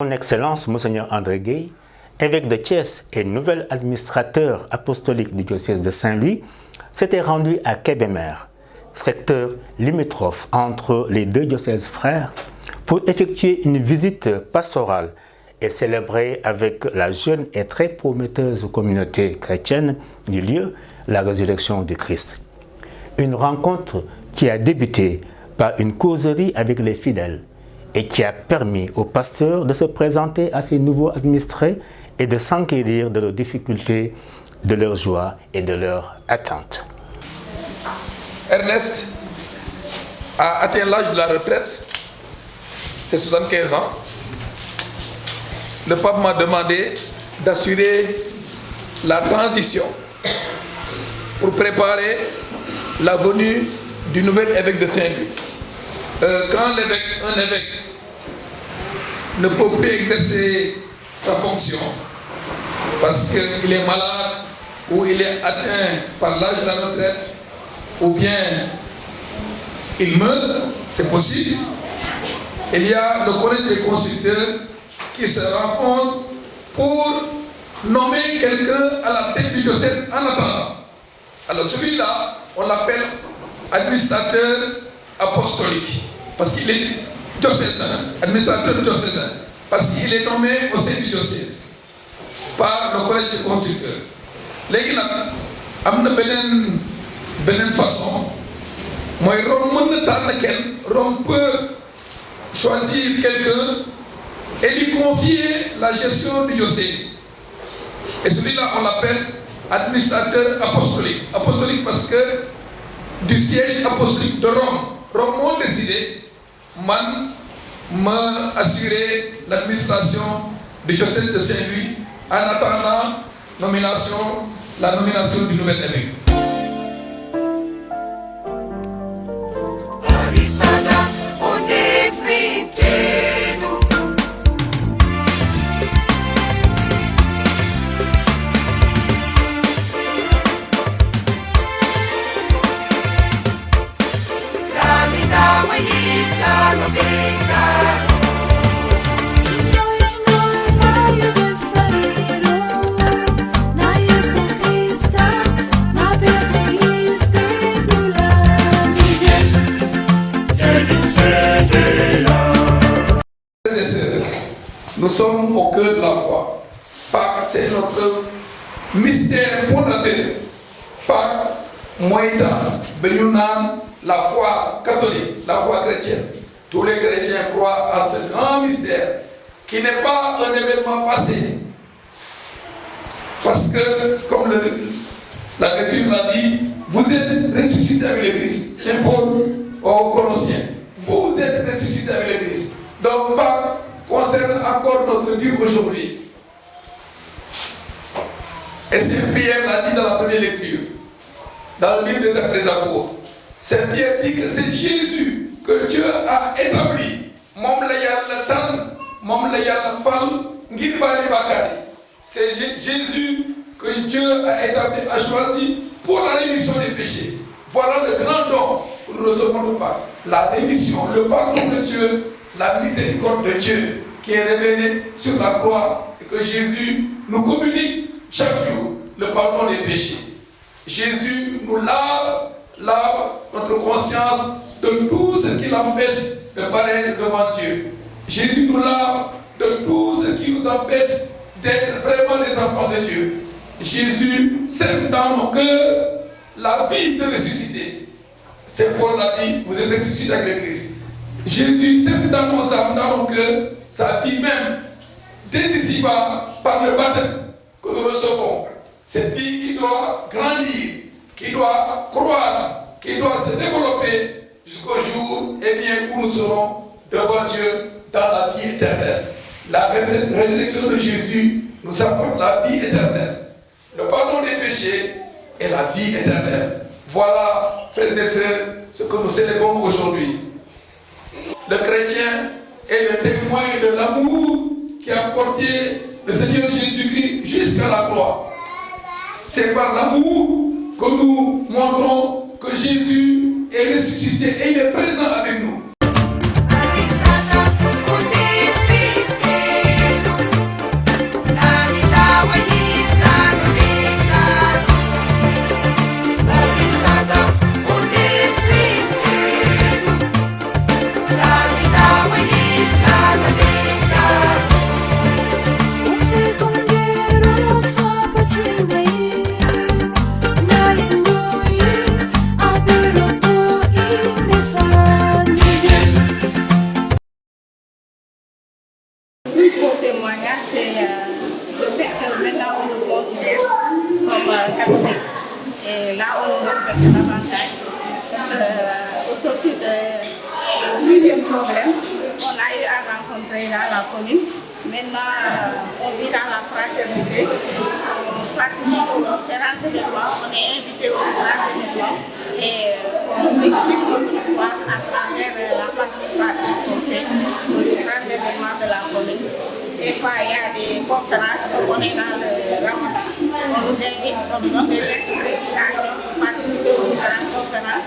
Son Excellence Monseigneur André Gueye, évêque de Thiès et nouvel administrateur apostolique du diocèse de Saint-Louis, s'était rendu à Kébémer, secteur limitrophe entre les deux diocèses frères, pour effectuer une visite pastorale et célébrer avec la jeune et très prometteuse communauté chrétienne du lieu la résurrection du Christ. Une rencontre qui a débuté par une causerie avec les fidèles et qui a permis aux pasteurs de se présenter à ces nouveaux administrés et de s'enquérir de leurs difficultés, de leurs joies et de leurs attentes. Ernest a atteint l'âge de la retraite, c'est 75 ans. Le pape m'a demandé d'assurer la transition pour préparer la venue du nouvel évêque de Saint-Louis. Quand un évêque ne peut plus exercer sa fonction parce qu'il est malade ou il est atteint par l'âge de la retraite ou bien il meurt, c'est possible. Il y a le collège des consulteurs qui se rencontrent pour nommer quelqu'un à la tête du diocèse en attendant. Alors celui-là, on l'appelle administrateur apostolique, parce qu'il est diocésain, administrateur diocésain, parce qu'il est nommé au sein du diocèse par le collège des consulteurs. Léegi nag am na beneen façon mooy Rome mën na tànn kenn, Rome peut choisir quelqu'un et lui confier la gestion du diocèse. Et celui-là on l'appelle administrateur apostolique. Apostolique parce que du siège apostolique de Rome. Rome moo décidé man ma assurer l'administration du diocèse de Saint-Louis en attendant la nomination du nouvel évêque. Nous sommes au cœur de la foi. C'est notre mystère fondateur. Par moyen la foi catholique, la foi chrétienne. Tous les chrétiens croient à ce grand mystère qui n'est pas un événement passé. Parce que, comme la Lecture l'a dit, vous êtes ressuscités avec le Christ. Saint Paul aux Colossiens. Vous êtes ressuscités avec le Christ. Donc, pas concerne encore notre vie aujourd'hui. Et Saint Pierre l'a dit dans la première lecture, dans le livre des Actes des Apôtres. Saint Pierre dit que c'est Jésus que Dieu a établi. Moom la Yàlla tànn, moom la Yàlla fal ngir bari bàkkaar. C'est Jésus que Dieu a établi, a choisi pour la rémission des péchés. Voilà le grand don que nous recevons de Pâques. La rémission, le pardon de Dieu, la miséricorde de Dieu qui est révélée sur la croix et que Jésus nous communique chaque jour le pardon des péchés. Jésus nous lave notre conscience de tout ce qui l'empêche de paraître devant Dieu. Jésus nous lave de tout ce qui nous empêche d'être vraiment des enfants de Dieu. Jésus sème dans nos cœurs la vie de ressuscité. C'est Paul l'a dit, vous êtes ressuscités avec le Christ. Jésus sème dans nos âmes, dans nos cœurs, sa vie même, dès ici-bas, par le baptême que nous recevons. Cette vie qui doit grandir, qui doit croître, qui doit se développer jusqu'au jour où nous serons devant Dieu dans la vie éternelle. La résurrection de Jésus nous apporte la vie éternelle, le pardon des péchés et la vie éternelle. Voilà, frères et sœurs, ce que nous célébrons aujourd'hui. Le chrétien est le témoin de l'amour qui a porté le Seigneur Jésus-Christ jusqu'à la croix. C'est par l'amour que nous montrons que Jésus est ressuscité et il est présent avec nous. le fait que maintenant on nous considère comme catholique. Et là, on nous respecte davantage. Aussi, le deuxième problème, on a eu à rencontrer dans la commune. Maintenant, on vit dans la fraternité, on participe aux différents événements, on est invité aux différents événements et on explique notre histoire à travers la participation qu'on fait aux différents événements de la commune. Des fois, il y a des conférences, on est dans le Ramadan, on nous invite comme dans des prédications pour participer aux différentes conférences.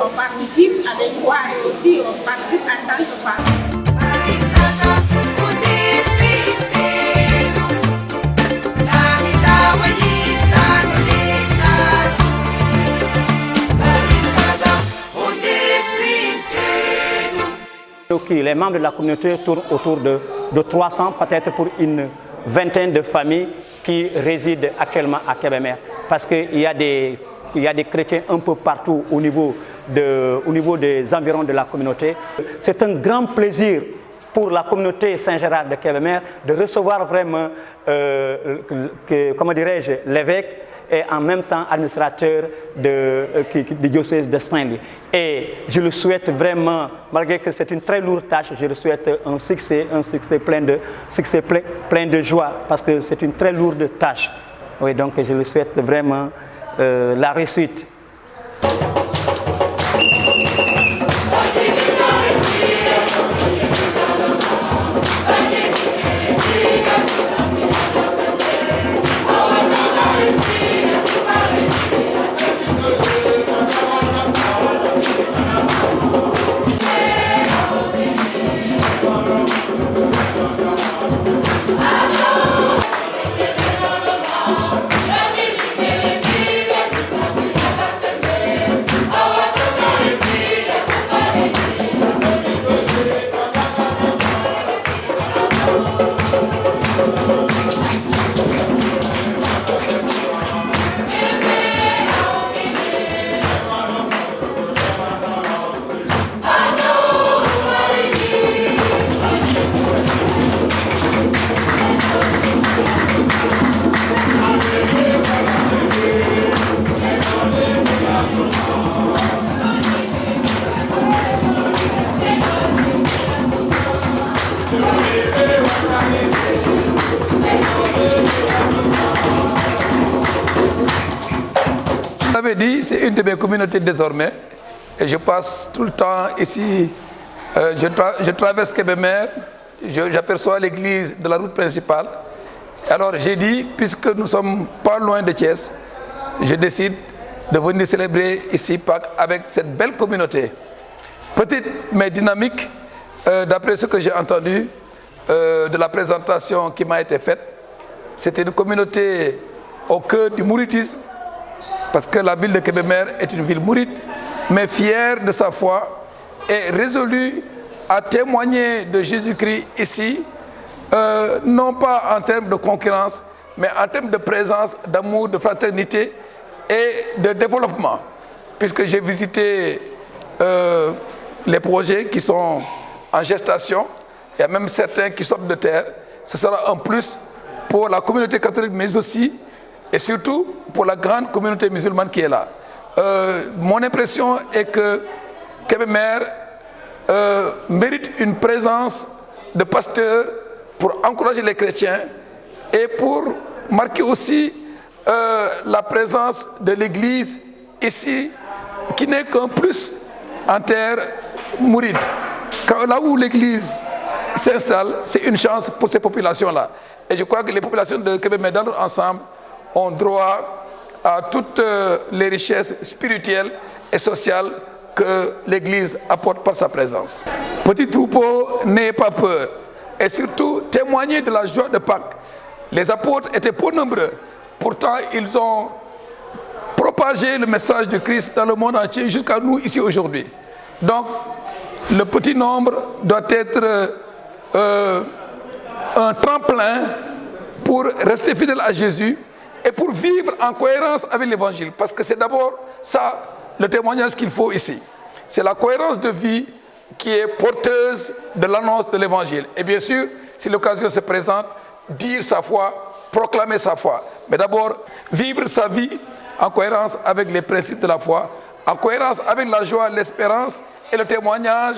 On participe avec voix et aussi on participe en tant que femme. Les membres de la communauté tournent autour de 300, peut-être pour une vingtaine de familles qui résident actuellement à Kébémer. Parce qu'il y a des chrétiens un peu partout au niveau des environs de la communauté. C'est un grand plaisir pour la communauté Saint-Gérard de Kébémer de recevoir vraiment, comment dirais-je, l'évêque et en même temps administrateur du diocèse de Saint-Louis. Et je le souhaite vraiment, malgré que c'est une très lourde tâche, je le souhaite un succès plein de joie, parce que c'est une très lourde tâche. Oui, donc je le souhaite vraiment la réussite. Vous l'avez dit, c'est une de mes communautés désormais et je passe tout le temps ici. Je traverse Kébémer, j'aperçois l'église de la route principale. Alors j'ai dit, puisque nous ne sommes pas loin de Thiès, je décide de venir célébrer ici Pâques avec cette belle communauté. Petite mais dynamique, d'après ce que j'ai entendu de la présentation qui m'a été faite. C'était une communauté au cœur du mouridisme, parce que la ville de Kébémer est une ville mouride, mais fière de sa foi et résolue à témoigner de Jésus-Christ ici, non pas en termes de concurrence, mais en termes de présence, d'amour, de fraternité et de développement. Puisque j'ai visité les projets qui sont en gestation, il y a même certains qui sortent de terre, ce sera un plus pour la communauté catholique, mais aussi et surtout pour la grande communauté musulmane qui est là. Mon impression est que Kébémer mérite une présence de pasteurs pour encourager les chrétiens et pour marquer aussi la présence de l'Église ici, qui n'est qu'un plus en terre mouride. Là où l'Église s'installe, c'est une chance pour ces populations-là. Et je crois que les populations de Kébémer, dans leur ensemble, ont droit à toutes les richesses spirituelles et sociales que l'Église apporte par sa présence. Petit troupeau, n'ayez pas peur. Et surtout, témoignez de la joie de Pâques. Les apôtres étaient peu nombreux. Pourtant, ils ont propagé le message de Christ dans le monde entier jusqu'à nous ici aujourd'hui. Donc, le petit nombre doit être un tremplin pour rester fidèle à Jésus et pour vivre en cohérence avec l'Évangile. Parce que c'est d'abord ça, le témoignage qu'il faut ici. C'est la cohérence de vie qui est porteuse de l'annonce de l'Évangile. Et bien sûr, si l'occasion se présente, dire sa foi, proclamer sa foi, mais d'abord vivre sa vie en cohérence avec les principes de la foi, en cohérence avec la joie, l'espérance et le témoignage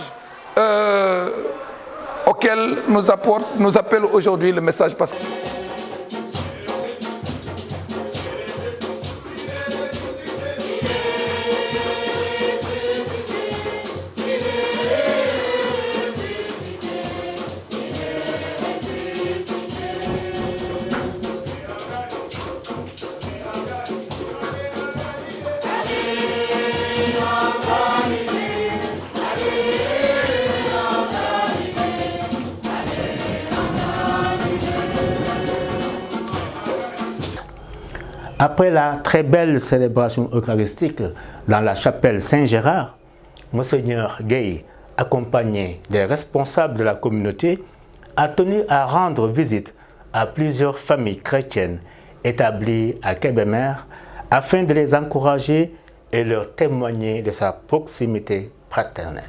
auquel nous appelle aujourd'hui le message pascal. Après la très belle célébration eucharistique dans la chapelle Saint-Gérard, Monseigneur Gueye, accompagné des responsables de la communauté, a tenu à rendre visite à plusieurs familles chrétiennes établies à Kébémer afin de les encourager et leur témoigner de sa proximité fraternelle.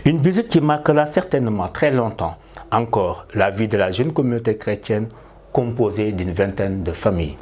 Une visite qui marquera certainement très longtemps encore la vie de la jeune communauté chrétienne composée d'une vingtaine de familles.